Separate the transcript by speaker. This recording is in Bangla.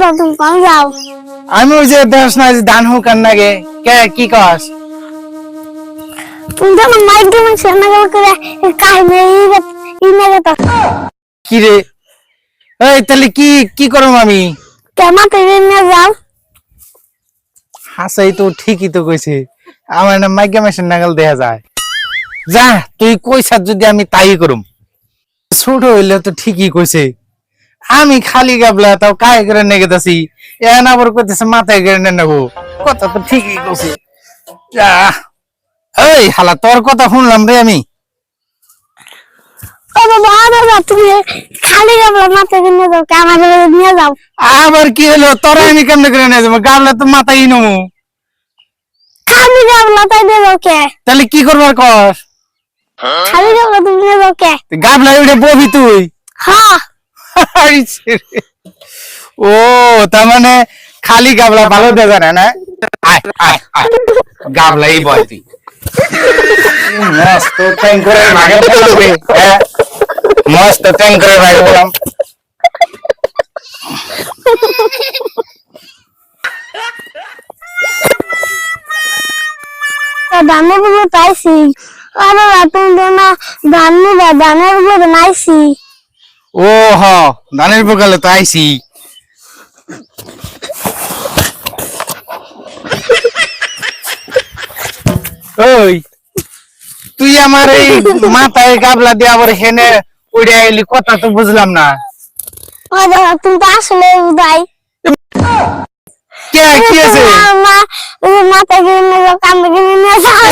Speaker 1: যাও তুমি কোন যাও
Speaker 2: আমি ওই যে দেশ না ধান হোক আর নাগে কে কি কস
Speaker 1: তুমি যখন মাইক দিয়ে সেনা করে কাহিনী ইমেলে তো
Speaker 2: কি রে এই তাহলে কি কি করম আমি
Speaker 1: কেমন তুমি নিয়ে যাও
Speaker 2: হাসাই তো ঠিকই তো কইছে আমার না মাইকা মেশিন নাগাল দেখা যায় যা তুই কইছাস যদি আমি তাই করুম ছোট হইলে তো ঠিকই কইছে আমি খালি গাবলা তাও কায় করে নেগেতাছি এন আবার কইতেছে মাথায় করে নেবো কথা তো ঠিকই কইছে যা এই হালা তোর কথা শুনলাম রে আমি
Speaker 1: ও বাবা তুমি খালি গাবলা মাথায় নিয়ে যাও ক্যামেরা নিয়ে যাও
Speaker 2: আবার কি হলো তোরা আমি কেমনে করে নিয়ে যাবো গাবলা তো মাথায় নমু
Speaker 1: খালি গাবলা তাই নিয়ে যাও কে
Speaker 2: তাহলে কি করবার কর
Speaker 1: খালি গাবলা তুমি নিয়ে যাও কে
Speaker 2: গাবলা উঠে ববি তুই
Speaker 1: হ্যাঁ
Speaker 2: ও তার মানে খালি গাবলা ভালো দেখা না আয় আয় আয় গাবলাই বল তুই মস্ত ট্যাং করে ভাগে বলবে মস্ত ট্যাং করে ভাগে বললাম
Speaker 1: ধানের উপরে পাইছি আরে তুমি তো না ধান নিবা ধানের উপরে নাইছি
Speaker 2: ও হ ধানের বকালে তো আইছি ওই তুই আমার এই মাথায় গাবলা দিয়ে আবার হেনে উড়ে আইলি কথা তো বুঝলাম না
Speaker 1: ও দাদা তুমি তো আসলে উদাই
Speaker 2: কে কি আছে
Speaker 1: মাথা কিনে কান্দে কিনে নিয়ে যাও